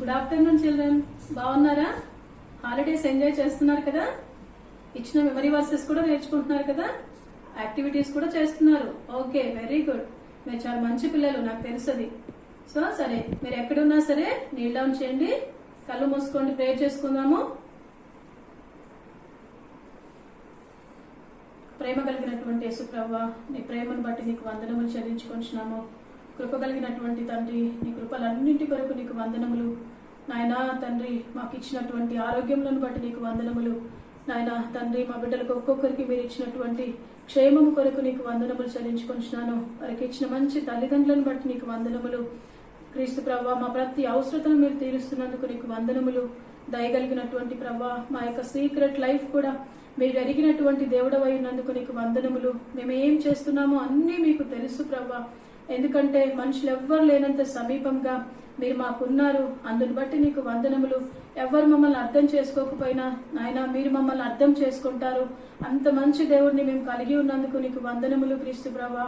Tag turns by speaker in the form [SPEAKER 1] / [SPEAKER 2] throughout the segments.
[SPEAKER 1] Good afternoon children, బాగున్నారా? Holidays enjoy చేస్తున్నారు కదా? ఇచ్చిన మెమరీ వర్సెస్ కూడా నేర్చుకుంటున్నారు కదా? యాక్టివిటీస్ కూడా చేస్తున్నారు. Okay, very good. మీరు చాలా మంచి పిల్లలు, నాకు తెలుసది. సో సరే, మీరు ఎక్కడున్నా సరే నీల్ డౌన్ చేయండి, కళ్ళు మూసుకోండి, ప్రేయర్ చేసుకుందాము. ప్రేమ కలిగినటువంటి యేసు ప్రభువా, నీ ప్రేమను బట్టి నీకు వందనములు చెల్లించుకొంచున్నాము. కృప కలిగినటువంటి తండ్రి, నీ కృపలన్నింటి కొరకు నీకు వందనములు. నాయనా తండ్రి, మాకు ఇచ్చినటువంటి ఆరోగ్యములను బట్టి నీకు వందనములు. నాయనా తండ్రి, మా బిడ్డలకు ఒక్కొక్కరికి మీరు ఇచ్చినటువంటి క్షేమము కొరకు నీకు వందనములు చెల్లించుకొంచున్నాను. వారికి ఇచ్చిన మంచి తల్లిదండ్రులను బట్టి నీకు వందనములు. క్రీస్తు ప్రభువా, మా ప్రతి అవసరతను మీరు తీరుస్తున్నందుకు నీకు వందనములు. దయగలిగినటువంటి ప్రభువా, మా యొక్క సీక్రెట్ లైఫ్ కూడా మీరు ఎరిగినటువంటి దేవుడవై ఉన్నందుకు నీకు వందనములు. మేము ఏం చేస్తున్నామో అన్నీ మీకు తెలుసు ప్రభువా, ఎందుకంటే మనుషులు ఎవ్వరు లేనంత సమీపంగా మీరు మాకున్నారు. అందుని బట్టి నీకు వందనములు. ఎవరు మమ్మల్ని అర్థం చేసుకోకపోయినా నాయన మీరు మమ్మల్ని అర్థం చేసుకుంటారు. అంత మంచి దేవుడిని మేము కలిగి ఉన్నందుకు నీకు వందనములు క్రీస్తు ప్రభువా.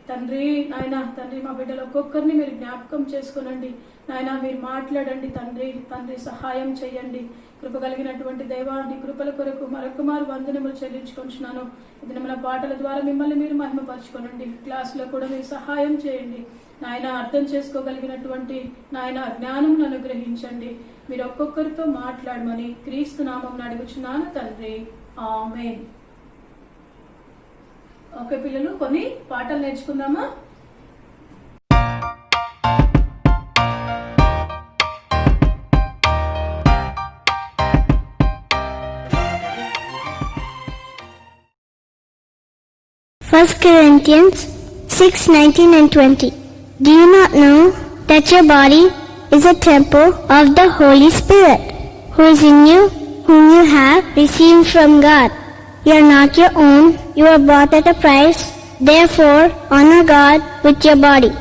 [SPEAKER 1] తండ్రి, నాయన తండ్రి, మా బిడ్డలు ఒక్కొక్కరిని మీరు జ్ఞాపకం చేసుకోనండి. నాయన మీరు మాట్లాడండి తండ్రి. తండ్రి సహాయం చేయండి. కృప కలిగినటువంటి దేవా, నీ కృపల కొరకు మరొకమారు వందనములు చెల్లించుకుంటున్నాను. ఇది మన పాటల ద్వారా మిమ్మల్ని మీరు మహిమపరచుకోనండి. క్లాసులో కూడా మీరు సహాయం చేయండి. నాయన అర్థం చేసుకోగలిగినటువంటి నాయన జ్ఞానం అనుగ్రహించండి. మీరు ఒక్కొక్కరితో మాట్లాడమని క్రీస్తు నామం అడుగుచున్నాను తండ్రి, ఆమేన్. ఓకే పిల్లలు, కొన్ని పాటలు నేర్చుకుందామా?
[SPEAKER 2] First Corinthians 6:19 and 20. Do you not know that your body is a temple of the Holy Spirit, who is in you, whom you have received from God? You are not your own, you are bought at a price. Therefore, honor God with your body.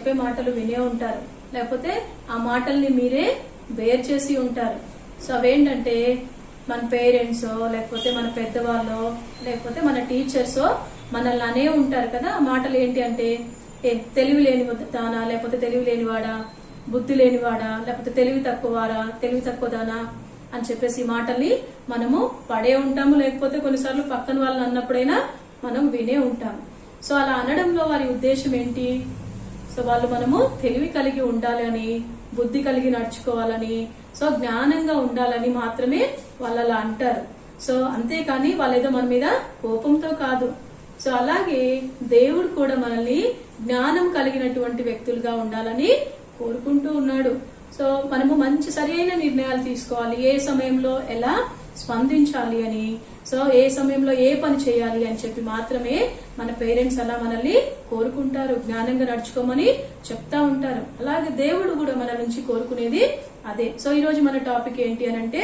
[SPEAKER 1] చెప్పే మాటలు వినే ఉంటారు, లేకపోతే ఆ మాటల్ని మీరే bear చేసి ఉంటారు. సో అవేంటంటే మన పేరెంట్స్, లేకపోతే మన పెద్దవాళ్ళు, లేకపోతే మన టీచర్స్ మనల్ని అనే ఉంటారు కదా. ఆ మాటలు ఏంటి అంటే తెలివి లేని దానా, లేకపోతే తెలివి లేనివాడా, బుద్ధి లేనివాడా, లేకపోతే తెలివి తక్కువ దానా అని చెప్పేసి ఈ మాటల్ని మనము పడే ఉంటాము, లేకపోతే కొన్నిసార్లు పక్కన వాళ్ళని అన్నప్పుడైనా మనం వినే ఉంటాము. సో అలా అనడంలో వారి ఉద్దేశం ఏంటి? సో వాళ్ళు మనము తెలివి కలిగి ఉండాలని, బుద్ధి కలిగి నడుచుకోవాలని, సో జ్ఞానంగా ఉండాలని మాత్రమే వాళ్ళు అలా అంటారు. సో అంతేకాని వాళ్ళేదో మన మీద కోపంతో కాదు. సో అలాగే దేవుడు కూడా మనల్ని జ్ఞానం కలిగినటువంటి వ్యక్తులుగా ఉండాలని కోరుకుంటూ ఉన్నాడు. సో మనము మంచి సరైన నిర్ణయాలు తీసుకోవాలి, ఏ సమయంలో ఎలా స్పందించాలి అని, సో ఏ సమయంలో ఏ పని చేయాలి అని చెప్పి మాత్రమే మన పేరెంట్స్ అలా మనల్ని కోరుకుంటారు, జ్ఞానంగా నడుచుకోమని చెప్తా ఉంటారు. అలాగే దేవుడు కూడా మన నుంచి కోరుకునేది అదే. సో ఈ రోజు మన టాపిక్ ఏంటి అని అంటే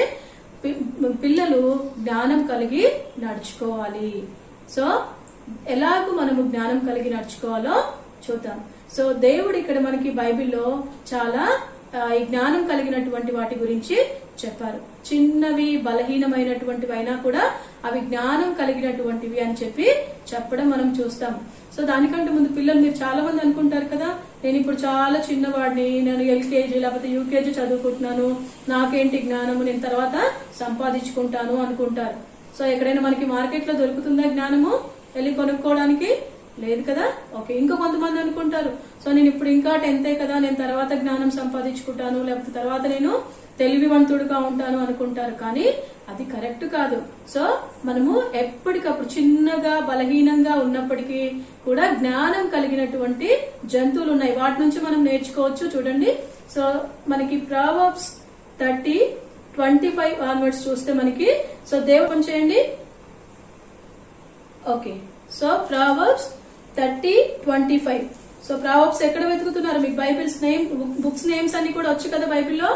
[SPEAKER 1] పిల్లలు జ్ఞానం కలిగి నడుచుకోవాలి. సో ఎలాగూ మనము జ్ఞానం కలిగి నడుచుకోవాలో చూద్దాం. సో దేవుడు ఇక్కడ మనకి బైబిల్లో చాలా ఈ జ్ఞానం కలిగినటువంటి వాటి గురించి చెప్పారు. చిన్నవి బలహీనమైనటువంటివి అయినా కూడా అవి జ్ఞానం కలిగినటువంటివి అని చెప్పి చెప్పడం మనం చూస్తాం. సో దానికంటే ముందు పిల్లలు, మీరు చాలా మంది అనుకుంటారు కదా, నేను ఇప్పుడు చాలా చిన్నవాడిని, నేను ఎల్కేజీ లేకపోతే యూకేజీ చదువుకుంటున్నాను, నాకేంటి జ్ఞానము, నేను తర్వాత సంపాదించుకుంటాను అనుకుంటారు. సో ఎక్కడైనా మనకి మార్కెట్ లో దొరుకుతుందా జ్ఞానము వెళ్ళి కొనుక్కోవడానికి? లేదు కదా. ఓకే, ఇంకో కొంతమంది అనుకుంటారు, సో నేను ఇప్పుడు ఇంకా 10th కదా, నేను తర్వాత జ్ఞానం సంపాదించుకుంటాను, లేకపోతే తర్వాత నేను తెలివివంతుడుగా ఉంటాను అనుకుంటారు. కానీ అది కరెక్ట్ కాదు. సో మనము ఎప్పటికప్పుడు చిన్నగా బలహీనంగా ఉన్నప్పటికీ కూడా జ్ఞానం కలిగినటువంటి జంతువులు ఉన్నాయి, వాటి నుంచి మనం నేర్చుకోవచ్చు. చూడండి, సో మనకి ప్రావర్బ్స్ 30:25 ఆన్వర్డ్స్ చూస్తే మనకి, సో దేవుడు చేయండి. Okay, so Proverbs 30:25. So Proverbs ఎక్కడ వెతుకుతున్నారు? మీకు బైబిల్స్ బుక్స్ నేమ్స్ అన్ని కూడా వచ్చు కదా బైబిల్లో.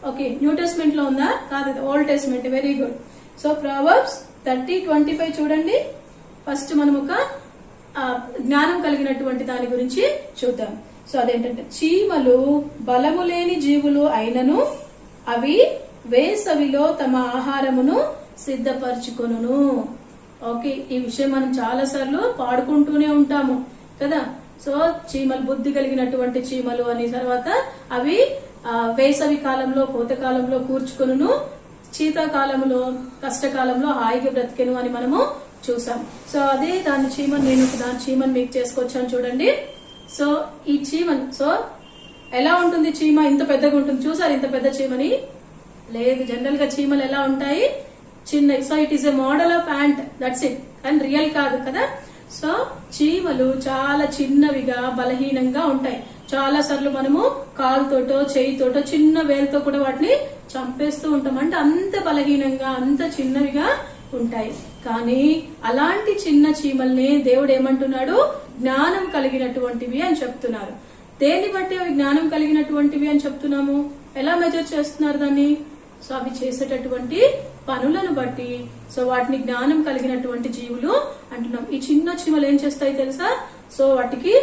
[SPEAKER 1] ఓకే, న్యూ టెస్ట్మెంట్ లో ఉందా? కాదు, old testament. Very good. So Proverbs 30:25 చూడండి. ఫస్ట్ మనం ఒక జ్ఞానం కలిగినటువంటి దాని గురించి చూద్దాం. సో అదేంటంటే, చీమలు బలము లేని జీవులు అయినను అవి వేసవిలో తమ ఆహారమును సిద్ధపరచుకొనును. ఓకే, ఈ విషయం మనం చాలా సార్లు పాడుకుంటూనే ఉంటాము కదా. సో చీమలు, బుద్ధి కలిగినటువంటి చీమలు అని, తర్వాత అవి వేసవి కాలంలో కోతకాలంలో కూర్చుకొనును, శీతాకాలంలో కష్టకాలంలో హాయిగా బ్రతికెను అని మనము చూసాం. సో అదే దాని చీమని, నేను దాని చీమని మీకు చేసుకొచ్చాను చూడండి. సో ఈ చీమని, సో ఎలా ఉంటుంది చీమ? ఇంత పెద్దగా ఉంటుంది. చూసారు ఇంత పెద్ద చీమని? లేదు, జనరల్ గా చీమలు ఎలా ఉంటాయి? చిన్న. So it is a model of ant, that's it, and real కాదు కదా. సో చీమలు చాలా చిన్నవిగా బలహీనంగా ఉంటాయి. చాలా సార్లు మనము కాలుతోటో చేయితోటో చిన్న వేలుతో కూడా వాటిని చంపేస్తూ ఉంటాం. అంటే అంత బలహీనంగా, అంత చిన్నవిగా ఉంటాయి. కానీ అలాంటి చిన్న చీమల్ని దేవుడు ఏమంటున్నాడు? జ్ఞానం కలిగినటువంటివి అని చెప్తున్నారు. దేన్ని బట్టి అవి జ్ఞానం కలిగినటువంటివి అని చెప్తున్నాము? ఎలా మెజర్ చేస్తున్నారు దాన్ని? సో అవి చేసేటటువంటి పనులను బట్టి సో వాటిని జ్ఞానం కలిగినటువంటి జీవులు అంటున్నాం. ఈ చిన్న చీమలు ఏం చేస్తాయి తెలుసా? సో వాటికి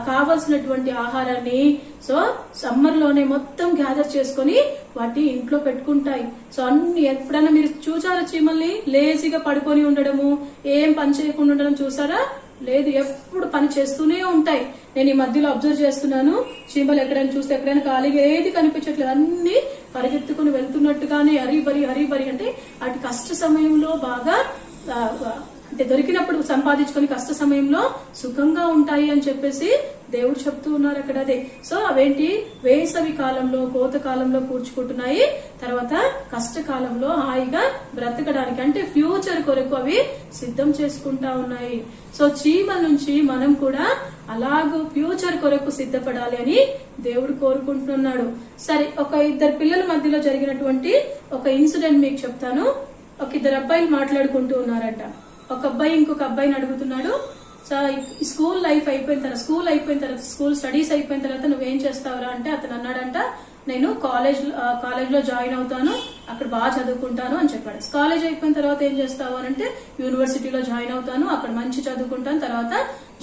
[SPEAKER 1] కావలసినటువంటి ఆహారాన్ని సో సమ్మర్ లోనే మొత్తం గ్యాదర్ చేసుకుని వాటి ఇంట్లో పెట్టుకుంటాయి. సో అన్ని, ఎప్పుడైనా మీరు చూసారా చీమల్ని లేజీగా పడుకొని ఉండడము, ఏం పని చేయకుండా ఉండడం చూసారా? లేదు, ఎప్పుడు పని చేస్తూనే ఉంటాయి. నేను ఈ మధ్యలో అబ్జర్వ్ చేస్తున్నాను, చీమలు ఎక్కడైనా చూస్తే ఎక్కడైనా ఖాళీగా ఏది కనిపించట్లేదు, అన్ని పరిగెత్తుకుని వెళ్తున్నట్టుగానే హరిబరి అంటే అటు కష్ట సమయంలో బాగా అంటే దొరికినప్పుడు సంపాదించుకొని కష్ట సమయంలో సుఖంగా ఉంటాయి అని చెప్పేసి దేవుడు చెప్తూ ఉన్నారు అక్కడ. అదే, సో అవేంటి? వేసవి కాలంలో కోత కాలంలో కూర్చుకుంటున్నాయి, తర్వాత కష్టకాలంలో హాయిగా బ్రతకడానికి అంటే ఫ్యూచర్ కొరకు అవి సిద్ధం చేసుకుంటా ఉన్నాయి. సో చీమల నుంచి మనం కూడా అలాగూ ఫ్యూచర్ కొరకు సిద్ధపడాలి అని దేవుడు కోరుకుంటున్నాడు. సరే, ఒక ఇద్దరు పిల్లల మధ్యలో జరిగినటువంటి ఒక ఇన్సిడెంట్ మీకు చెప్తాను. ఒక ఇద్దరు అబ్బాయిలు మాట్లాడుకుంటూ ఉన్నారంట. ఒక అబ్బాయి ఇంకొక అబ్బాయిని అడుగుతున్నాడు, సో స్కూల్ లైఫ్ అయిపోయిన తర్వాత స్కూల్ స్టడీస్ అయిపోయిన తర్వాత నువ్వేం చేస్తావురా అంటే అతను అన్నాడంట, నేను కాలేజ్ లో జాయిన్ అవుతాను, అక్కడ బాగా చదువుకుంటాను అని చెప్పాడు. కాలేజ్ అయిపోయిన తర్వాత ఏం చేస్తావు అని అంటే యూనివర్సిటీలో జాయిన్ అవుతాను, అక్కడ మంచి చదువుకుంటాను, తర్వాత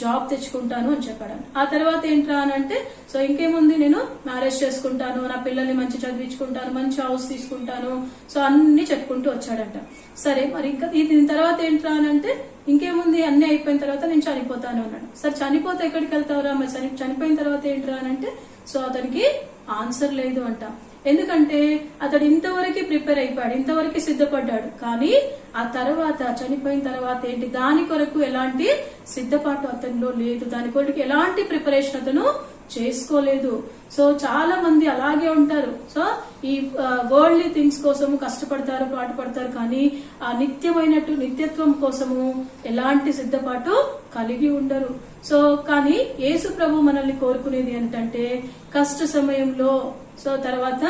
[SPEAKER 1] జాబ్ తెచ్చుకుంటాను అని చెప్పాడు. ఆ తర్వాత ఏంట్రా అని అంటే సో ఇంకేముంది, నేను మ్యారేజ్ చేసుకుంటాను, నా పిల్లల్ని మంచి చదివించుకుంటాను, మంచి హౌస్ తీసుకుంటాను, సో అన్ని చెప్పుకుంటూ వచ్చాడంట. సరే మరి ఇంకా దీని తర్వాత ఏంట్రా అని అంటే ఇంకేముంది, అన్ని అయిపోయిన తర్వాత నేను చనిపోతాను అన్నాడు. సరే చనిపోతే ఎక్కడికి వెళ్తావురా, మరి చనిపోయిన తర్వాత ఏంట్రా అని అంటే సో అతనికి ఆన్సర్ లేదు అంట. ఎందుకంటే అతడు ఇంతవరకు ప్రిపేర్ అయిపోయాడు, ఇంతవరకు సిద్ధపడ్డాడు, కానీ ఆ తర్వాత చనిపోయిన తర్వాత ఏంటి, దాని కొరకు ఎలాంటి సిద్ధపాటు అతనిలో లేదు, దాని కొరకు ఎలాంటి ప్రిపరేషన్ అతను చేసుకోలేదు. సో చాలా మంది అలాగే ఉంటారు. సో ఈ వరల్డ్లీ థింగ్స్ కోసము కష్టపడతారు, పాటుపడతారు, కానీ ఆ నిత్యత్వం కోసము ఎలాంటి సిద్ధపాటు కలిగి ఉండరు. సో కానీ యేసు ప్రభు మనల్ని కోరుకునేది ఏంటంటే కష్ట సమయంలో, సో తర్వాత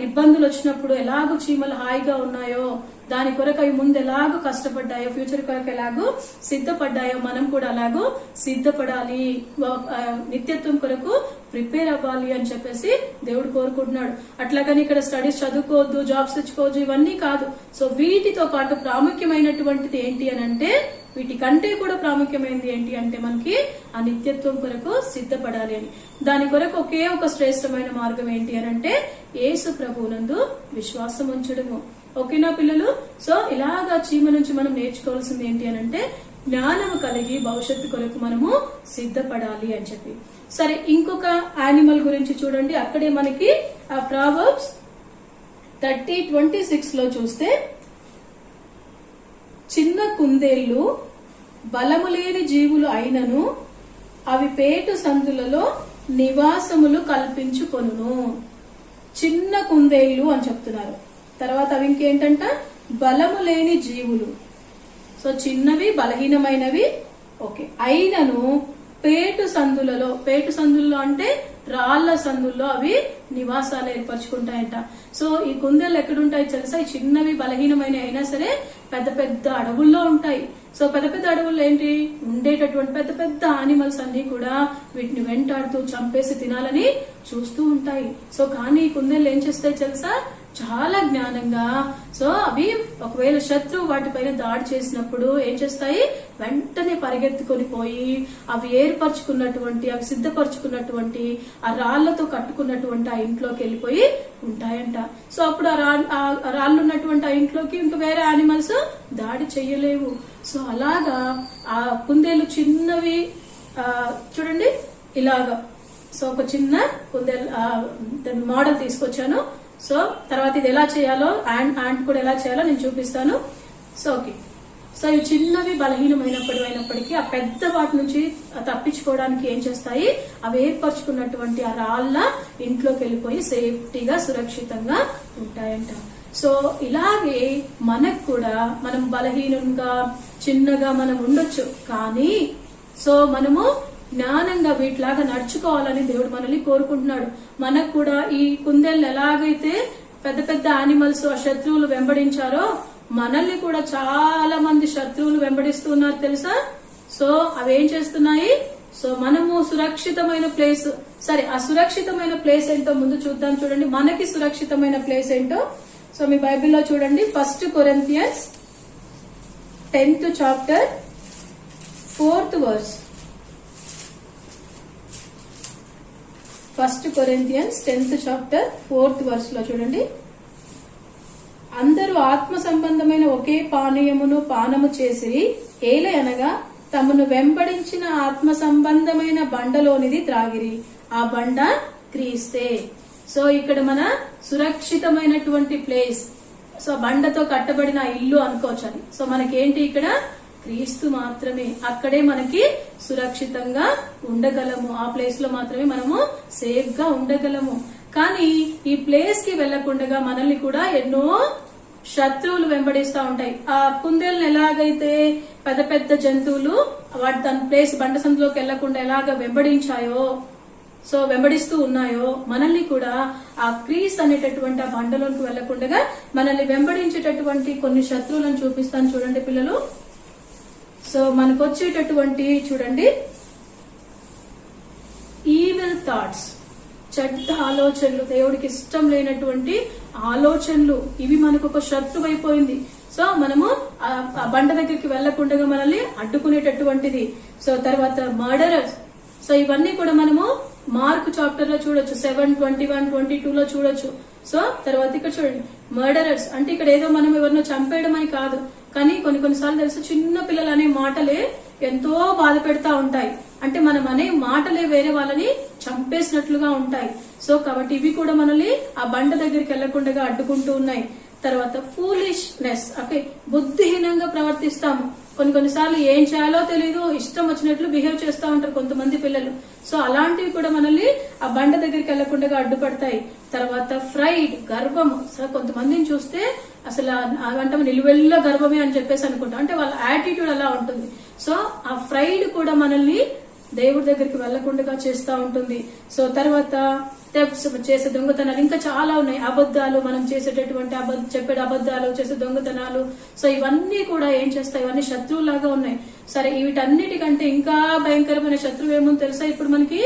[SPEAKER 1] ఇబ్బందులు వచ్చినప్పుడు ఎలాగో చీమలు హాయిగా ఉన్నాయో, దాని కొరకు అవి ముందు ఎలాగో కష్టపడ్డాయో, ఫ్యూచర్ కొరకు ఎలాగో సిద్ధపడ్డాయో, మనం కూడా అలాగో సిద్ధపడాలి, నిత్యత్వం కొరకు ప్రిపేర్ అవ్వాలి అని చెప్పేసి దేవుడు కోరుకుంటున్నాడు. అట్లాగని ఇక్కడ స్టడీస్ చదువుకోవద్దు, జాబ్స్ తెచ్చుకోవద్దు, ఇవన్నీ కాదు. సో వీటితో పాటు ప్రాముఖ్యమైనటువంటిది ఏంటి అని అంటే, వీటికంటే కూడా ప్రాముఖ్యమైనది ఏంటి అంటే మనకి ఆ నిత్యత్వం కొరకు సిద్ధపడాలి అని. దాని కొరకు ఒకే ఒక శ్రేష్టమైన మార్గం ఏంటి అని అంటే యేసు ప్రభువునందు విశ్వాసం ఉంచడము. ఓకేనా పిల్లలు? సో ఇలాగా చీమ నుంచి మనం నేర్చుకోవాల్సింది ఏంటి అని అంటే జ్ఞానము కలిగి భవిష్యత్తు కొరకు మనము సిద్ధపడాలి అని చెప్పి. సరే ఇంకొక యానిమల్ గురించి చూడండి. అక్కడే మనకి ఆ ప్రావర్బ్స్ 30:26 లో చూస్తే, చిన్న కుందేళ్లు బలము లేని జీవులు అయినను అవి పేటు సందులలో నివాసములు కల్పించుకొనును. చిన్న కుందేళ్లు అని చెప్తున్నారు. తర్వాత అవి ఇంకేంటంట, బలము లేని జీవులు. సో చిన్నవి, బలహీనమైనవి, ఓకే, అయినను పేటు సందులలో అంటే రాళ్ల సందుల్లో అవి నివాసాలు ఏర్పరచుకుంటాయంట. సో ఈ కుందేళ్ళు ఎక్కడుంటాయి తెలుసా? ఈ చిన్నవి బలహీనమైన అయినా సరే పెద్ద పెద్ద అడవుల్లో ఉంటాయి. సో పెద్ద పెద్ద అడవుల్లో ఏంటి ఉండేటటువంటి పెద్ద పెద్ద యానిమల్స్ అన్ని కూడా వీటిని వెంటాడుతూ చంపేసి తినాలని చూస్తూ ఉంటాయి. సో కానీ ఈ కుందేళ్ళు ఏం చేస్తాయి తెలుసా? చాలా జ్ఞానంగా, సో అవి ఒకవేళ శత్రువు వాటిపైన దాడి చేసినప్పుడు ఏం చేస్తాయి, వెంటనే పరిగెత్తుకొని పోయి అవి అవి సిద్ధపరచుకున్నటువంటి ఆ రాళ్లతో కట్టుకున్నటువంటి ఆ ఇంట్లోకి వెళ్ళిపోయి ఉంటాయంట. సో అప్పుడు ఆ రాళ్ళు ఉన్నటువంటి ఆ ఇంట్లోకి ఇంకా వేరే యానిమల్స్ దాడి చెయ్యలేవు. సో అలాగా ఆ కుందేలు చిన్నవి చూడండి ఇలాగా. సో ఒక చిన్న కుందేలు మోడల్ తీసుకొచ్చాను. సో తర్వాత ఇది ఎలా చేయాలో, యాంట్ కూడా ఎలా చేయాలో నేను చూపిస్తాను. సో ఓకే, సో ఇవి చిన్నవి బలహీనమైనప్పటికీ ఆ పెద్ద వాటి నుంచి తప్పించుకోవడానికి ఏం చేస్తాయి, అవి ఏర్పరచుకున్నటువంటి ఆ రాళ్ళ ఇంట్లోకి వెళ్ళిపోయి సేఫ్టీగా సురక్షితంగా ఉంటాయంట. సో ఇలాగే మనకు కూడా మనం బలహీనంగా చిన్నగా మనం ఉండొచ్చు, కానీ సో మనము జ్ఞానంగా వీటిలాగా నడుచుకోవాలని దేవుడు మనల్ని కోరుకుంటున్నాడు. మనకు కూడా ఈ కుందేళ్ళు ఎలాగైతే పెద్ద పెద్ద యానిమల్స్ ఆ శత్రువులు వెంబడించారో, మనల్ని కూడా చాలా మంది శత్రువులు వెంబడిస్తున్నారు తెలుసా? సో అవేం చేస్తున్నాయి, సో మనము సురక్షితమైన ప్లేస్, సరే ఆ సురక్షితమైన ప్లేస్ ఏంటో ముందు చూద్దాం. చూడండి మనకి సురక్షితమైన ప్లేస్ ఏంటో. సో మీ బైబిల్లో చూడండి, 1 Corinthians 10th chapter 4th verse. 1 Corinthians 10th chapter 4th verse లో చూడండి, అందరూ ఆత్మ సంబంధమైన ఒకే పానీయమును పానము చేసి ఏలయనగా తమను వెంబడించిన ఆత్మ సంబంధమైన బండలోనిది త్రాగిరి, ఆ బండ క్రీస్తే. సో ఇక్కడ మన సురక్షితమైనటువంటి ప్లేస్, సో బండతో కట్టబడిన ఇల్లు అనుకోవచ్చు అది. సో మనకేంటి ఇక్కడ క్రీస్తు మాత్రమే, అక్కడే మనకి సురక్షితంగా ఉండగలము, ఆ ప్లేస్ లో మాత్రమే మనము సేఫ్ గా ఉండగలము. కానీ ఈ ప్లేస్ కి వెళ్లకుండా మనల్ని కూడా ఎన్నో శత్రువులు వెంబడిస్తూ ఉంటాయి. ఆ కుందేళ్ళని ఎలాగైతే పెద్ద పెద్ద జంతువులు వాటి తన ప్లేస్ బండ సందులోకి వెళ్లకుండా ఎలాగ వెంబడించాయో, సో వెంబడిస్తూ ఉన్నాయో, మనల్ని కూడా ఆ క్రీస్తు అనేటటువంటి ఆ బండలోకి వెళ్లకుండా మనల్ని వెంబడించేటటువంటి కొన్ని శత్రువులను చూపిస్తాను చూడండి పిల్లలు. సో మనకు వచ్చేటటువంటి చూడండి ఈవిల్ థాట్స్, చెడ్డ ఆలోచనలు, దేవుడికి ఇష్టం లేనటువంటి ఆలోచనలు, ఇవి మనకు ఒక శత్రువు అయిపోయింది. సో మనము ఆ బండ దగ్గరికి వెళ్లకుండా మనల్ని అడ్డుకునేటటువంటిది. సో తర్వాత మర్డరర్స్. సో ఇవన్నీ కూడా మనము మార్క్ చాప్టర్ లో చూడొచ్చు, 7:21-22 లో చూడొచ్చు. సో తర్వాత ఇక్కడ చూడండి, మర్డరర్స్ అంటే ఇక్కడ ఏదో మనం ఎవరినో చంపేయడం అని కాదు, కానీ కొన్నిసార్లు తెలుసు చిన్న పిల్లలు అనే మాటలే ఎంతో బాధ పెడతా ఉంటాయి. అంటే మనం అనే మాటలే వేరే వాళ్ళని చంపేసినట్లుగా ఉంటాయి. సో కాబట్టి ఇవి కూడా మనల్ని ఆ బండ దగ్గరికి వెళ్లకుండా అడ్డుకుంటూ ఉన్నాయి. తర్వాత ఫూలిష్నెస్, ఓకే, బుద్ధిహీనంగా ప్రవర్తిస్తాము. కొన్నిసార్లు ఏం చేయాలో తెలీదు, ఇష్టం వచ్చినట్లు బిహేవ్ చేస్తూ ఉంటారు కొంతమంది పిల్లలు. సో అలాంటివి కూడా మనల్ని ఆ బండ దగ్గరికి వెళ్లకుండా అడ్డుపడతాయి. తర్వాత ఫ్రైడ్, గర్వము. సో కొంతమందిని చూస్తే అసలు అంటే నిలువెల్ల గర్వమే అని చెప్పేసి అనుకుంటాం, అంటే వాళ్ళ యాటిట్యూడ్ అలా ఉంటుంది. సో ఆ ఫ్రైడ్ కూడా మనల్ని దేవుడి దగ్గరికి వెళ్లకుండా చేస్తూ ఉంటుంది. సో తర్వాత చేసే దొంగతనాలు ఇంకా చాలా ఉన్నాయి. అబద్ధాలు, మనం చేసేటటువంటి చెప్పే అబద్ధాలు, చేసే దొంగతనాలు. సో ఇవన్నీ కూడా ఏం చేస్తాయి, ఇవన్నీ శత్రువులాగా ఉన్నాయి. సరే, వీటన్నిటికంటే ఇంకా భయంకరమైన శత్రువు ఏమో తెలుసా? ఇప్పుడు మనకి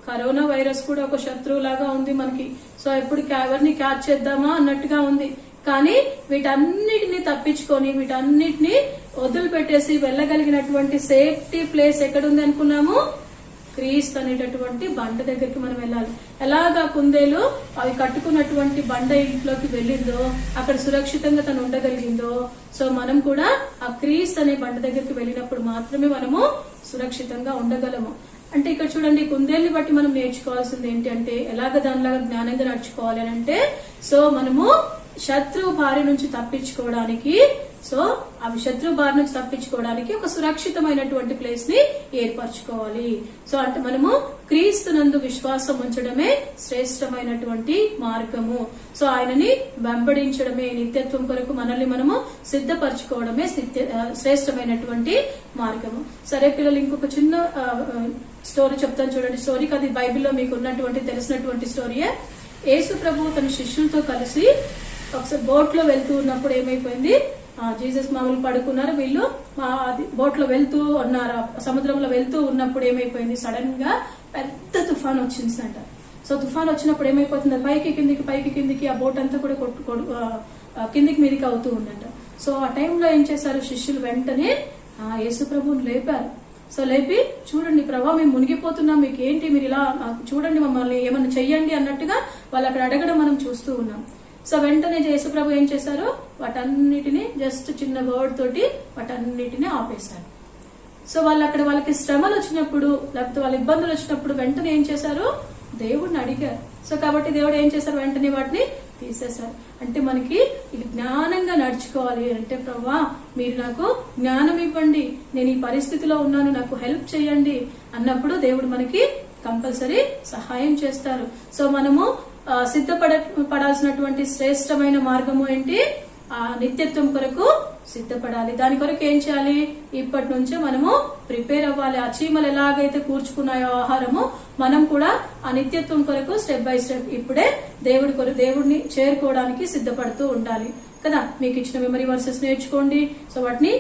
[SPEAKER 1] కరోనా వైరస్ కూడా ఒక శత్రువు లాగా ఉంది మనకి. సో ఎప్పుడు ఎవరిని క్యాచ్ చేద్దామా అన్నట్టుగా ఉంది. కానీ వీటన్నిటిని తప్పించుకొని, వీటన్నిటిని వదిలిపెట్టేసి వెళ్ళగలిగినటువంటి సేఫ్టీ ప్లేస్ ఎక్కడుంది అనుకున్నాము? క్రీస్తు అనేటటువంటి బండ దగ్గరికి మనం వెళ్ళాలి. ఎలాగా కుందేలు అవి కట్టుకున్నటువంటి బండ ఇంట్లోకి వెళ్ళిందో, అక్కడ సురక్షితంగా తను ఉండగలిగిందో, సో మనం కూడా ఆ క్రీస్తు అనే బండ దగ్గరికి వెళ్ళినప్పుడు మాత్రమే మనము సురక్షితంగా ఉండగలము. అంటే ఇక్కడ చూడండి, కుందేల్ని బట్టి మనం నేర్చుకోవాల్సింది ఏంటి అంటే, ఎలాగ దానిలాగా జ్ఞానంగా నడుచుకోవాలి అని అంటే, సో మనము శత్రువు బారి నుంచి తప్పించుకోవడానికి, సో అవి శత్రు బారి నుంచి తప్పించుకోవడానికి ఒక సురక్షితమైనటువంటి ప్లేస్ ని ఏర్పరచుకోవాలి. సో అంటే మనము క్రీస్తునందు విశ్వాసం ఉంచడమే శ్రేష్టమైనటువంటి మార్గము. సో ఆయనని వెంబడించడమే, నిత్యత్వం కొరకు మనల్ని మనము సిద్ధపరచుకోవడమే శ్రేష్టమైనటువంటి మార్గము. సరే పిల్లలు, ఇంకొక చిన్న స్టోరీ చెప్తాను చూడండి. స్టోరీకి అది బైబిల్లో మీకు ఉన్నటువంటి తెలిసినటువంటి స్టోరీయే. యేసు ప్రభు తన శిష్యులతో కలిసి ఒకసారి బోట్ లో వెళ్తూ ఉన్నప్పుడు ఏమైపోయింది, జీసస్ మామూలు పడుకున్నారు, వీళ్ళు బోట్ లో వెళ్తూ ఉన్నారు. సముద్రంలో వెళ్తూ ఉన్నప్పుడు ఏమైపోయింది, సడన్ గా పెద్ద తుఫాన్ వచ్చిందంట. సో తుఫాన్ వచ్చినప్పుడు ఏమైపోతుంది, పైకి కిందికి ఆ బోట్ అంతా కూడా కిందికి మీదికి అవుతూ ఉందంట. సో ఆ టైంలో ఏం చేశారు శిష్యులు, వెంటనే యేసు ప్రభువుని లేపారు. సో లేపి, చూడండి ప్రభా, మేము మునిగిపోతున్నాం, మీకు ఏంటి, మీరు ఇలా చూడండి, మమ్మల్ని ఏమన్నా చెయ్యండి అన్నట్టుగా వాళ్ళు అక్కడ అడగడం మనం చూస్తూ ఉన్నాం. సో వెంటనే యేసు ప్రభు ఏం చేశారు, వాటన్నిటిని జస్ట్ చిన్న వర్డ్ తోటి వాటన్నిటిని ఆపేశారు. సో వాళ్ళు అక్కడ వాళ్ళకి శ్రమలు వచ్చినప్పుడు, లేకపోతే వాళ్ళ ఇబ్బందులు వచ్చినప్పుడు వెంటనే ఏం చేశారు, దేవుడిని అడిగారు. సో కాబట్టి దేవుడు ఏం చేశారు, వెంటనే వాటిని తీసేశారు. అంటే మనకి ఇది జ్ఞానంగా నడుచుకోవాలి అంటే, ప్రభా మీరు నాకు జ్ఞానం ఇవ్వండి, నేను ఈ పరిస్థితిలో ఉన్నాను, నాకు హెల్ప్ చేయండి అన్నప్పుడు దేవుడు మనకి కంపల్సరీ సహాయం చేస్తారు. సో మనము సిద్ధపడాల్సినటువంటి శ్రేష్టమైన మార్గము ఏంటి, ఆ నిత్యత్వం కొరకు సిద్ధపడాలి. దాని కొరకు ఏం చేయాలి, ఇప్పటి నుంచే మనము ప్రిపేర్ అవ్వాలి. ఆ చీమలు ఎలాగైతే కూర్చుకున్నాయో ఆహారము, మనం కూడా ఆ నిత్యత్వం కొరకు స్టెప్ బై స్టెప్ ఇప్పుడే దేవుడిని చేరుకోవడానికి సిద్ధపడుతూ ఉండాలి కదా. మీకు ఇచ్చిన మెమరీ వర్సెస్ నేర్చుకోండి, సో వాటిని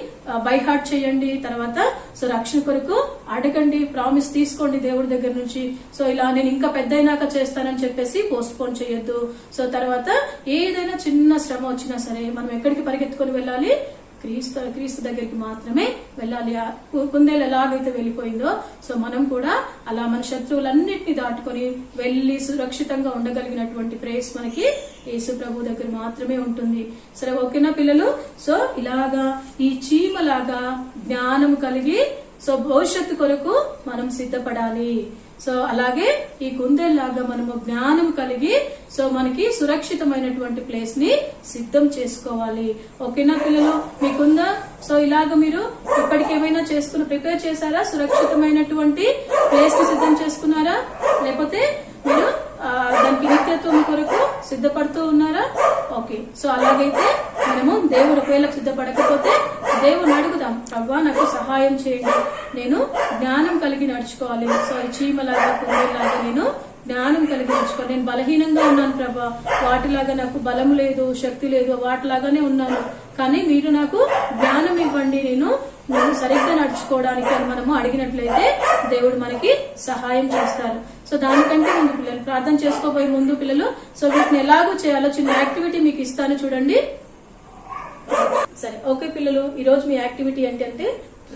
[SPEAKER 1] బై హార్ట్ చేయండి. తర్వాత సో రక్షణ కొరకు అడగండి, ప్రామిస్ తీసుకోండి దేవుడి దగ్గర నుంచి. సో ఇలా నేను ఇంకా పెద్ద అయినాక చేస్తానని చెప్పేసి పోస్ట్ పోన్ చేయొద్దు. సో తర్వాత ఏదైనా చిన్న శ్రమ వచ్చినా సరే మనం ఎక్కడికి పరిగెత్తుకొని వెళ్ళాలి, క్రీస్తు దగ్గరికి మాత్రమే వెళ్ళాలి. కుందేలు ఎలాగైతే వెళ్ళిపోయిందో, సో మనం కూడా అలా మన శత్రువులన్నిటిని దాటుకొని వెళ్లి సురక్షితంగా ఉండగలిగినటువంటి ప్రేస్ మనకి యేసు ప్రభు దగ్గర మాత్రమే ఉంటుంది. సరే ఓకేనా పిల్లలు? సో ఇలాగా ఈ చీమలాగా జ్ఞానం కలిగి సో భవిష్యత్తు కొరకు మనం సిద్ధపడాలి. సో అలాగే ఈ కుందేలాగా మనము జ్ఞానం కలిగి సో మనకి సురక్షితమైనటువంటి ప్లేస్ ని సిద్ధం చేసుకోవాలి. ఓకేనా పిల్లలు? మీకుందా? సో ఇలాగ మీరు ఇప్పటికేమైనా ప్రిపేర్ చేశారా? సురక్షితమైనటువంటి ప్లేస్ ని సిద్ధం చేసుకున్నారా? లేకపోతే మీరు దానికి నిత్యత్వం కొరకు సిద్ధపడుతూ ఉన్నారా? ఓకే. సో అలాగైతే మనము దేవుడు ఒకవేళ సిద్ధపడకపోతే దేవుని అడుగుదాం, ప్రభా నాకు సహాయం చేయండి, నేను జ్ఞానం కలిగి నడుచుకోవాలి. సో ఈ చీమలాగా కుందేలాగా నేను జ్ఞానం కలిగి నడుచుకోవాలి. నేను బలహీనంగా ఉన్నాను ప్రభా, వాటిలాగా నాకు బలం లేదు, శక్తి లేదు, వాటిలాగానే ఉన్నాను, కానీ మీరు నాకు జ్ఞానం ఇవ్వండి, నేను సరిగ్గా నడుచుకోవడానికి అని మనము అడిగినట్లయితే దేవుడు మనకి సహాయం చేస్తారు. సో దానికంటే ముందు పిల్లలు ప్రార్థన చేసుకోబోయే ముందు పిల్లలు సో వీటిని ఎలాగో చేయాలో చిన్న యాక్టివిటీ మీకు ఇస్తాను చూడండి. సరే ఓకే పిల్లలు, ఈ రోజు మీ యాక్టివిటీ ఏంటంటే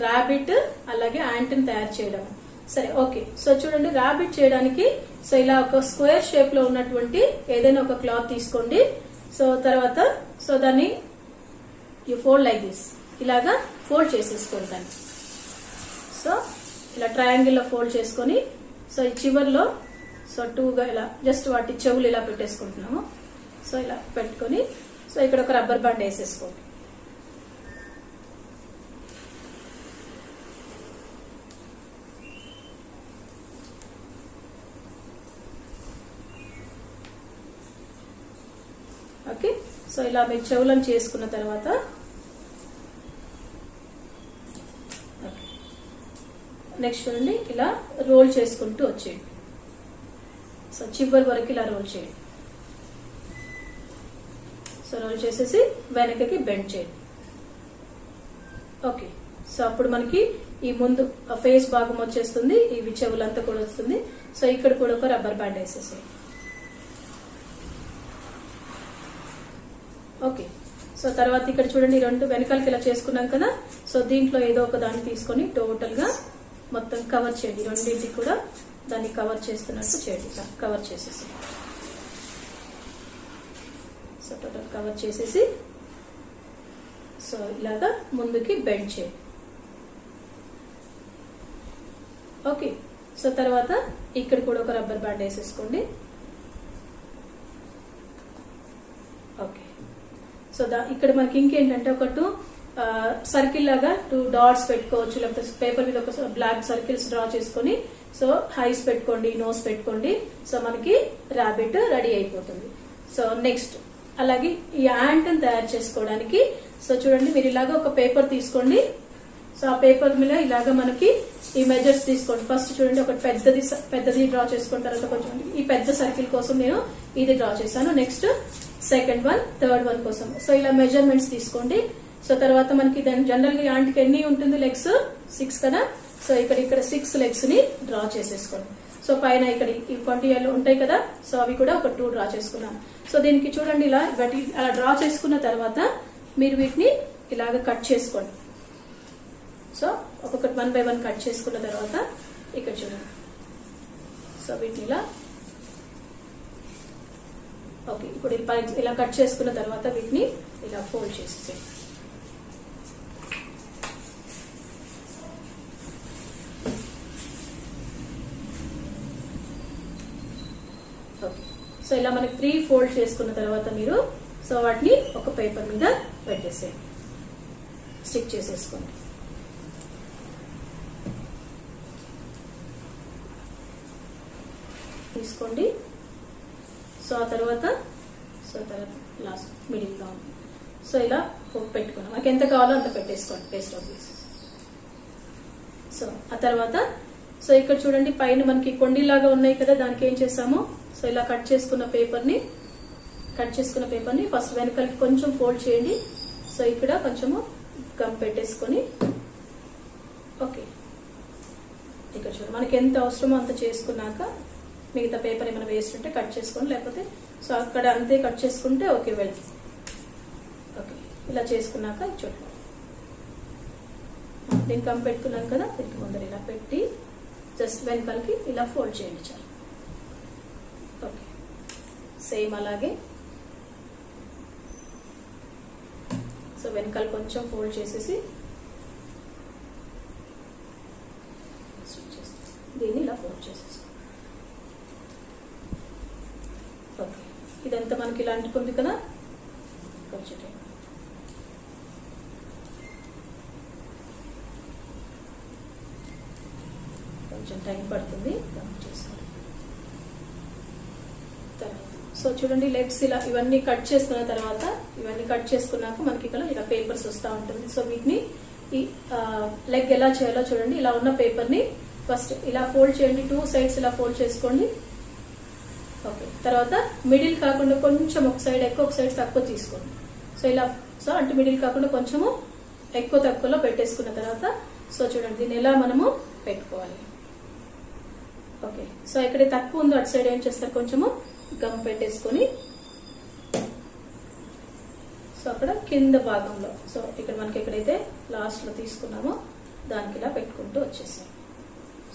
[SPEAKER 1] ర్యాబిట్ అలాగే యాంటీని తయారు చేయడం. సరే ఓకే, సో చూడండి ర్యాబిట్ చేయడానికి సో ఇలా ఒక స్క్వేర్ షేప్ లో ఉన్నటువంటి ఏదైనా ఒక క్లాత్ తీసుకోండి. సో తర్వాత సో దాన్ని యూ ఫోల్డ్ లైక్ దిస్, ఇలాగా ఫోల్డ్ చేసేసుకుంటాను. సో ఇలా ట్రయాంగిల్ లో ఫోల్డ్ చేసుకొని సో ఈ చివర్లో సో టూగా ఇలా జస్ట్ వాటి చెవులు ఇలా పెట్టేసుకుంటున్నాము. సో ఇలా పెట్టుకొని సో ఇక్కడ ఒక రబ్బర్ బ్యాండ్ వేసేసుకోండి. ఓకే, సో ఇలా మీరు చెవులను చేసుకున్న తర్వాత నెక్స్ట్ చూడండి ఇలా రోల్ చేసుకుంటూ వచ్చేయండి. సో చివరి వరకు ఇలా రోల్ చేయండి. సో రోల్ చేసేసి వెనకకి బెండ్ చేయండి. ఓకే, సో అప్పుడు మనకి ఈ ముందు ఫేస్ భాగం వచ్చేస్తుంది, ఇవి చెవులంతా కూడా వస్తుంది. సో ఇక్కడ కూడా ఒక రబ్బర్ బ్యాండ్ వేసేసేయండి. ఓకే, సో తర్వాత ఇక్కడ చూడండి రెండు వెనకాలకి ఇలా చేసుకున్నాం కదా. సో దీంట్లో ఏదో ఒక దాన్ని తీసుకొని టోటల్ గా మొత్తం కవర్ చేయండి. రెండింటికి కూడా దాన్ని కవర్ చేస్తున్నట్టు చేయండి. కవర్ చేసేసి సో టోటల్ కవర్ చేసేసి సో ఇలాగా ముందుకి బెండ్ చేయండి. ఓకే, సో తర్వాత ఇక్కడ కూడా ఒక రబ్బర్ బ్యాండ్ వేసేసుకోండి. ఓకే, సో ఇక్కడ మనకి ఇంకేంటంటే ఒక సర్కిల్ లాగా 2 డాట్స్ పెట్టుకోవచ్చు, లేకపోతే పేపర్ మీద ఒక బ్లాక్ సర్కిల్స్ డ్రా చేసుకొని సో హైస్ పెట్టుకోండి, నోస్ పెట్టుకోండి. సో మనకి ర్యాబిట్ రెడీ అయిపోతుంది. సో నెక్స్ట్ అలాగే ఈ యాంట్ తయారు చేసుకోవడానికి సో చూడండి మీరు ఇలాగా ఒక పేపర్ తీసుకోండి. సో ఆ పేపర్ మీద ఇలాగా మనకి ఈ మెజర్స్ తీసుకోండి. ఫస్ట్ చూడండి ఒక పెద్దది డ్రా చేసుకున్న తర్వాత కొంచెం ఈ పెద్ద సర్కిల్ కోసం నేను ఇది డ్రా చేశాను. Next second one, third one కోసం సో ఇలా మెజర్మెంట్స్ తీసుకోండి. సో తర్వాత మనకి జనరల్ గా యాంట్కి ఎన్ని ఉంటుంది లెగ్స్ 6 కదా. సో ఇక్కడ 6 లెగ్స్ ని డ్రా చేసేసుకోండి. సో పైన ఇక్కడ ఈ 20 ఉంటాయి కదా. సో అవి కూడా ఒక 2 డ్రా చేసుకున్నాం. సో దీనికి చూడండి ఇలా అలా డ్రా చేసుకున్న తర్వాత మీరు వీటిని ఇలాగ కట్ చేసుకోండి. సో ఒక్కొక్కటి 1 by 1 కట్ చేసుకున్న తర్వాత ఇక్కడ చూడండి సో వీటిని ఇలా ఓకే ఇప్పుడు ఇలా కట్ చేసుకున్న తర్వాత వీటిని ఇలా ఫోల్డ్ చేసేసేయండి. ఓకే, సో ఇలా మనకి 3 ఫోల్డ్ చేసుకున్న తర్వాత మీరు సో వాటిని ఒక పేపర్ మీద పెట్టేసేయండి, స్టిక్ చేసేసుకోండి. తీసుకోండి. సో ఆ తర్వాత లాస్ట్ మిడిల్ గా ఉంది. సో ఇలా పెట్టుకున్నాం, మనకి ఎంత కావాలో అంత పెట్టేసుకోండి పేస్ట్ ఆఫ్ పీసెస్. సో ఆ తర్వాత సో ఇక్కడ చూడండి పైన మనకి కొండిలాగా ఉన్నాయి కదా, దానికి ఏం చేసాము సో ఇలా కట్ చేసుకున్న పేపర్ని ఫస్ట్ వెనకాలకి కొంచెం ఫోల్డ్ చేయండి. సో ఇక్కడ కొంచెము గమ్ పెట్టేసుకొని ఓకే ఇక్కడ చూడండి మనకి ఎంత అవసరమో అంత చేసుకున్నాక మిగతా పేపర్ ఏమైనా వేస్ట్ ఉంటే కట్ చేసుకోండి, లేకపోతే సో అక్కడ అంతే కట్ చేసుకుంటే ఓకే వెల్. ఓకే ఇలా చేసుకున్నాక చూడండి దీన్ని కమ్ పెట్టుకున్నాను కదా, దీనికి ముందర ఇలా పెట్టి జస్ట్ వెనకాలకి ఇలా ఫోల్డ్ చేయండి చాలు. ఓకే సేమ్ అలాగే సో వెనకాల కొంచెం ఫోల్డ్ చేసేసి దీన్ని ఇలా ఫోల్డ్ చేసేసి ఓకే ఇదంతా మనకి ఇలా అంటుకుంది కదా, కొంచెం టైం పడుతుంది చేసుకోండి. సో చూడండి లెగ్స్ ఇలా ఇవన్నీ కట్ చేసుకున్న తర్వాత ఇవన్నీ కట్ చేసుకున్నాక మనకి ఇక్కడ ఇలా పేపర్స్ వస్తూ ఉంటుంది. సో వీటిని ఈ లెగ్ ఎలా చేయాలో చూడండి. ఇలా ఉన్న పేపర్ ని ఫస్ట్ ఇలా ఫోల్డ్ చేయండి, 2 సైడ్స్ ఇలా ఫోల్డ్ చేసుకోండి. ఓకే తర్వాత మిడిల్ కాకుండా కొంచెం ఒక సైడ్ ఎక్కువ ఒక సైడ్ తక్కువ తీసుకోండి. సో ఇలా సో అంటే మిడిల్ కాకుండా కొంచెము ఎక్కువ తక్కువలో పెట్టేసుకున్న తర్వాత సో చూడండి దీన్ని ఎలా మనము పెట్టుకోవాలి. ఓకే, సో ఇక్కడ తక్కువ ఉందో అటు సైడ్ ఏం చేస్తారు, కొంచెము గమ్ పెట్టేసుకొని సో అక్కడ కింద భాగంలో, సో ఇక్కడ మనకి ఎక్కడైతే లాస్ట్ లో తీసుకున్నామో దానికి ఇలా పెట్టుకుంటూ వచ్చేసాం.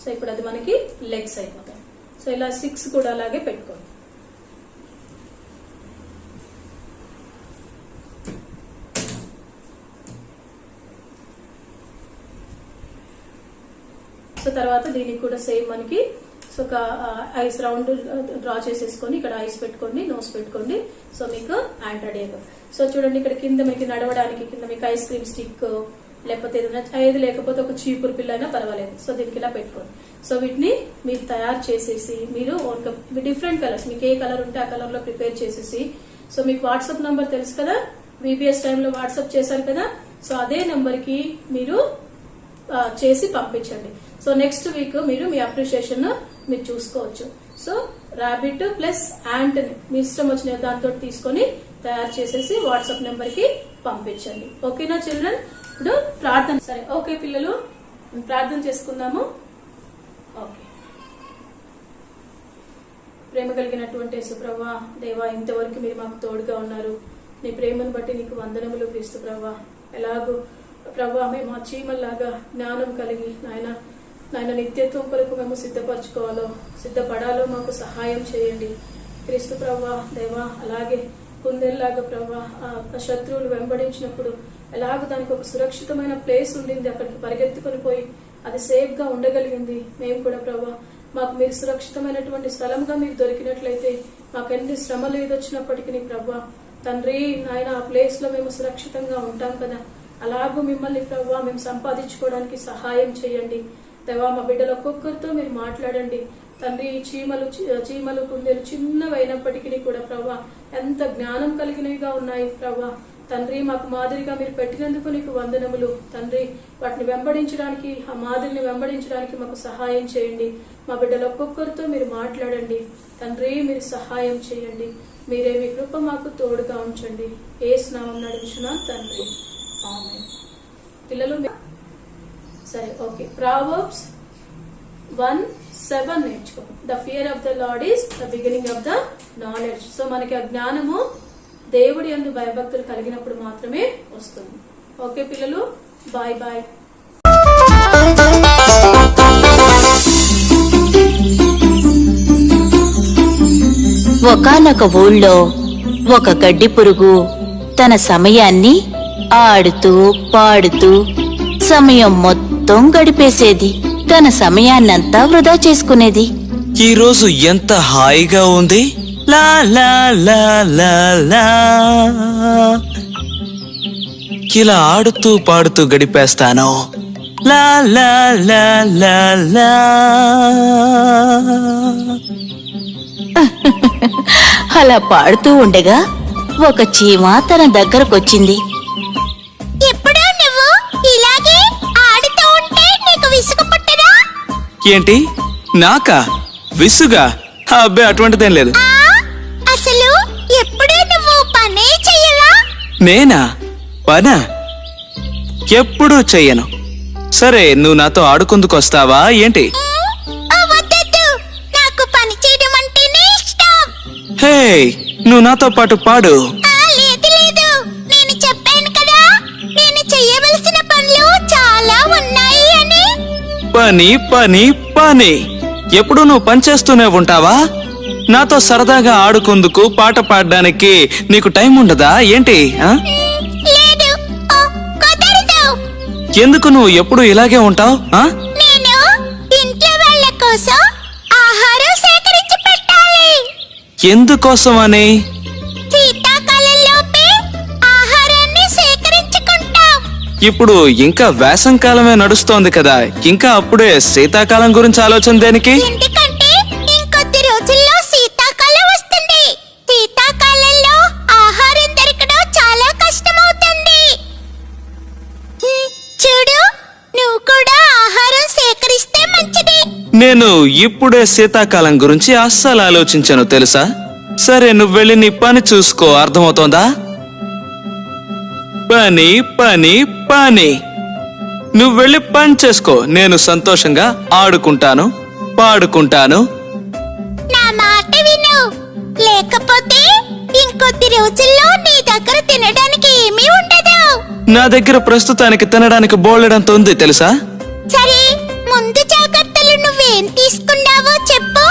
[SPEAKER 1] సో ఇప్పుడు అది మనకి లెగ్స్ అయిపోతాయి. సో ఇలా 6 కూడా అలాగే పెట్టుకోండి. సో తర్వాత దీనికి కూడా సేమ్ మనకి సో ఒక ఐస్ రౌండ్ డ్రా చేసేసుకొని ఇక్కడ ఐస్ పెట్టుకోండి, నోస్ పెట్టుకోండి. సో మీకు హ్యాండ్ రెడీ అయిపోయి. సో చూడండి ఇక్కడ కింద మీకు నడవడానికి కింద మీకు ఐస్ క్రీమ్ స్టిక్ లేకపోతే ఏదైనా ఏది లేకపోతే ఒక చీపురు పిల్ల అయినా పర్వాలేదు. సో దీనికి ఇలా పెట్టుకోండి. సో వీటిని మీరు తయారు చేసేసి మీరు డిఫరెంట్ కలర్స్ మీకు ఏ కలర్ ఉంటే ఆ కలర్ లో ప్రిపేర్ చేసేసి, సో మీకు వాట్సాప్ నంబర్ తెలుసు కదా, VBS టైంలో వాట్సాప్ చేశారు కదా, సో అదే నెంబర్ కి మీరు చేసి పంపించండి. సో నెక్స్ట్ వీక్ మీరు మీ అప్రిషియేషన్ మీరు చూసుకోవచ్చు. సో రాబిట్ ప్లస్ యాంట్ మీ ఇష్టం వచ్చిన దాంతో తీసుకొని తయారు చేసేసి వాట్సాప్ నెంబర్ కి పంపించండి. ఓకేనా చిల్డ్రన్? ఇప్పుడు ప్రార్థన. సరే ఓకే పిల్లలు, ప్రార్థన చేసుకుందాము. ఓకే. ప్రేమ కలిగినటువంటి యేసుప్రభా దేవా, ఇంతవరకు మీరు మాకు తోడుగా ఉన్నారు. నీ ప్రేమను బట్టి నీకు వందనములు క్రీస్తు ప్రభా. ఎలాగో ప్రభా మేము ఆ చీమల్లాగా జ్ఞానం కలిగి నాయన నిత్యత్వం కొరకు మేము సిద్ధపడాలో మాకు సహాయం చేయండి క్రీస్తు ప్రభా దేవా. అలాగే కుందేల్లాగా ప్రభా ఆ శత్రువులు వెంబడించినప్పుడు ఎలాగో దానికి ఒక సురక్షితమైన ప్లేస్ ఉండింది, అక్కడికి పరిగెత్తుకొని పోయి అది సేఫ్ గా ఉండగలిగింది. మేము కూడా ప్రభా మాకు మీరు సురక్షితమైనటువంటి స్థలంగా మీరు దొరికినట్లయితే మాకు ఎన్ని శ్రమలు ఏదొచ్చినప్పటికీ ప్రభా తండ్రి నాయన ఆ ప్లేస్ లో మేము సురక్షితంగా ఉంటాం కదా. అలాగూ మిమ్మల్ని ప్రభా మేము సంపాదించుకోవడానికి సహాయం చేయండి దేవా. మా బిడ్డలు ఒక్కొక్కరితో మీరు మాట్లాడండి తండ్రి. చీమలు కుందేలు చిన్నవైనప్పటికీ కూడా ప్రభా ఎంత జ్ఞానం కలిగినవిగా ఉన్నాయి ప్రభా తండ్రి. మాకు మాదిరిగా మీరు పెట్టినందుకు నీకు వందనములు తండ్రి. వాటిని వెంబడించడానికి ఆ మాదిరిని వెంబడించడానికి మాకు సహాయం చేయండి. మా బిడ్డలు ఒక్కొక్కరితో మీరు మాట్లాడండి తండ్రి. మీరు సహాయం చేయండి. మీరే మీ కృప మాకు తోడుగా ఉంచండి. యేసు నామమున నడుచున్నాను తండ్రి, ఆమేన్. పిల్లలు సరే ఓకే, ప్రావర్బ్స్ 1:7 నేర్చుకో. The fear of the lord is the beginning of the knowledge. So మనకి ఆ జ్ఞానము దేవుడి యందు భయభక్తులు కలిగినప్పుడు మాత్రమే వస్తుంది. ఓకే పిల్లలు, బాయ్ బాయ్.
[SPEAKER 3] ఒకానొక ఊళ్ళో ఒక గడ్డి పురుగు తన సమయాన్ని ఆడుతూ పాడుతూ సమయం మొత్తం గడిపేసేది. తన సమయాన్నంతా వృధా చేసుకునేది.
[SPEAKER 4] ఈ రోజు ఎంత హాయిగా ఉంది, లా లా లా లా లా. ఇలా ఆడుతూ పాడుతూ గడిపేస్తాను, లా లా లా లా లా.
[SPEAKER 3] అలా పాడుతూ ఉండగా ఒక చీమ తన దగ్గరకొచ్చింది.
[SPEAKER 2] ఎప్పుడూ నువ్వు ఇలాగే ఆడుతూ ఉంటే నీకు విసుగు పుట్టదా?
[SPEAKER 4] ఏంటి నాకా విసుగా? అబ్బే అటువంటిదేం లేదు.
[SPEAKER 2] అసలు ఎప్పుడూ నువ్వు పనే చెయ్యవా?
[SPEAKER 4] నేనా? పనా? ఎప్పుడూ చెయ్యను. సరే నువ్వు నాతో ఆడుకుందుకు వస్తావా ఏంటి?
[SPEAKER 2] వద్దొద్దు, నాకు పని చేయడం అంటేనే ఇష్టం.
[SPEAKER 4] హే, నువ్వు నాతో పాటు పాడు.
[SPEAKER 2] లేదు లేదు, నేను చెప్పాను కదా నేను చెయ్యవలసిన పనులు చాలా ఉన్నాయి అని.
[SPEAKER 4] పని పని పని, ఎప్పుడు నువ్వు పనిచేస్తూనే ఉంటావా? నాతో సరదాగా ఆడుకుందుకు పాట పాడడానికి నీకు టైం ఉండదా ఏంటి?
[SPEAKER 2] లేదు, కుదరదు.
[SPEAKER 4] ఎందుకు నువ్వు ఎప్పుడు ఇలాగే ఉంటావు?
[SPEAKER 2] నేను ఇంట్లో వాళ్ళ కోసం ఆహారం సేకరించి పెట్టాలి.
[SPEAKER 4] ఎందుకోసమని?
[SPEAKER 2] శీతాకాలంలోపే ఆహారాన్ని సేకరించుకుంటాం.
[SPEAKER 4] ఇప్పుడు ఇంకా వేసంకాలమే నడుస్తోంది కదా, ఇంకా అప్పుడే శీతాకాలం గురించి ఆలోచన దేనికి?
[SPEAKER 2] ఎందుకంటే ఇంకొద్ది రోజుల్లో శీతాకాలం వస్తుంది. శీతాకాలంలో ఆహారం దొరకడం చాలా కష్టమవుతుంది. చూడు, నువ్వు కూడా ఆహారం సేకరిస్తే మంచిది.
[SPEAKER 4] నేను ఇప్పుడే శీతాకాలం గురించి అస్సలు ఆలోచించాను తెలుసా? సరే నువ్వు వెళ్ళి నీ పని చూసుకో, అర్థమవుతోందా? పని పని పని, నువ్వు వెళ్ళి పని చేసుకో, నేను సంతోషంగా ఆడుకుంటాను. పాడుకుంటాను.
[SPEAKER 2] నా మాట విను, లేకపోతే ఇంకొద్ది రోజుల్లో నీ దగ్గర తినడానికి ఏమీ ఉండదు.
[SPEAKER 4] నా దగ్గర ప్రస్తుతానికి తినడానికి బోలెడంత ఉంది తెలుసా?
[SPEAKER 2] సరే, ముందు జాగ్రత్తలు నువ్వేం తీసుకున్నావో చెప్పు.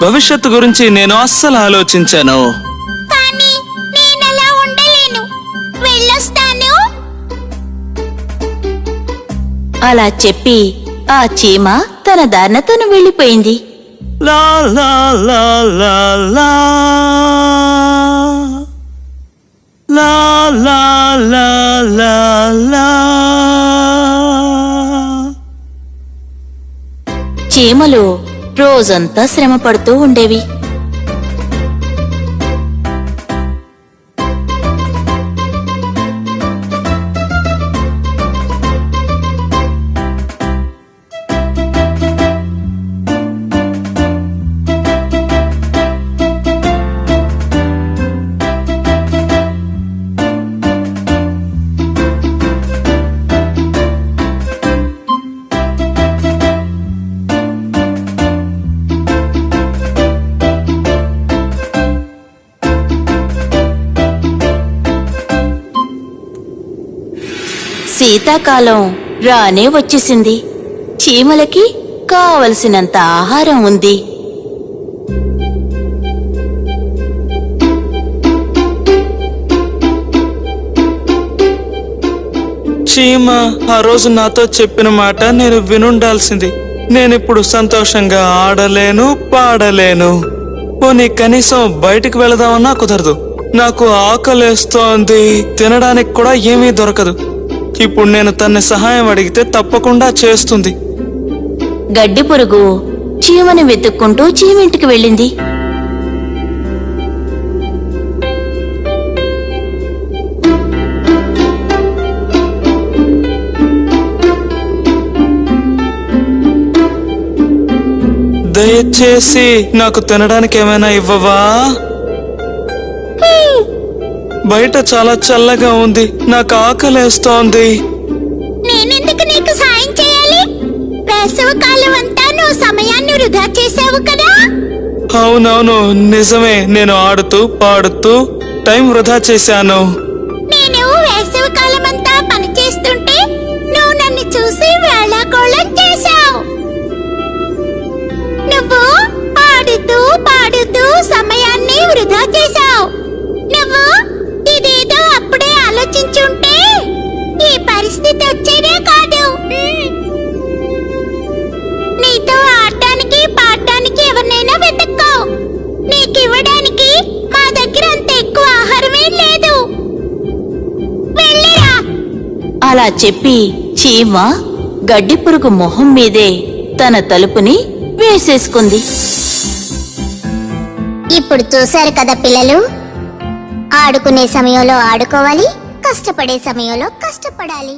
[SPEAKER 4] భవిష్యత్తు గురించి నేను అస్సలు ఆలోచించాను.
[SPEAKER 2] కానీ నేనలా ఉండలేను. వెళ్ళొస్తాను.
[SPEAKER 3] అలా చెప్పి ఆ చీమ తన దారిన తను వెళ్ళిపోయింది.
[SPEAKER 4] లా లా లా లా లా లా లా లా లా లా.
[SPEAKER 3] చీమలు రోజంతా శ్రమ పడుతూ ఉండేవి. శీతాకాలం రానే వచ్చేసింది. చీమలకి కావలసినంత ఆహారం ఉంది.
[SPEAKER 4] చీమ ఆ రోజు నాతో చెప్పిన మాట నేను వినుండాల్సింది. నేనిప్పుడు సంతోషంగా ఆడలేను, పాడలేను. పోనీ కనీసం బయటికి వెళదామన్నా కుదరదు. నాకు ఆకలేస్తోంది, తినడానికి కూడా ఏమీ దొరకదు. ఇప్పుడు నేను తన్ని సహాయం అడిగితే తప్పకుండా చేస్తుంది.
[SPEAKER 3] గడ్డి పురుగు చీమని వెతుక్కుంటూ చీమింటికి వెళ్ళింది.
[SPEAKER 4] దయచేసి నాకు తినడానికి ఏమైనా ఇవ్వవా? బయట చాలా చల్లగా ఉంది, నాకు ఆకలేస్తోంది.
[SPEAKER 2] నేనెందుకు నీకు సాయం చేయాలి? వేసవికాలం అంతా నువ్వు సమయాన్ని వృధా చేసావు కదా.
[SPEAKER 4] అవునవును, నిజమే. నేను ఆడుతూ పాడుతూ టైం వృధా చేశాను.
[SPEAKER 2] నేను వేసవికాలం అంతా పని చేస్తుంటే నువ్వు నన్ను చూసి వేళాకోళం చేశావు. నువ్వు ఆడుతూ పాడుతూ సమయాన్ని వృధా చేశావు. నువ్వు ఇదేదో అప్పుడే ఆలోచించుంటే ఈ పరిస్థితి వచ్చేదే కాదు. నీతో ఆడటానికి పాడటానికి ఎవరినైనా వెతుక్కో. నీకివ్వడానికి మా దగ్గర అంత ఎక్కువ ఆహారమే లేదు. వెళ్ళిరా.
[SPEAKER 3] అలా చెప్పి చీమ గడ్డి పురుగు మొహం మీదే తన తలుపుని వేసేసుకుంది.
[SPEAKER 2] ఇప్పుడు చూశారు కదా పిల్లలు, ఆడుకునే సమయంలో ఆడుకోవాలి, కష్టపడే సమయంలో కష్టపడాలి.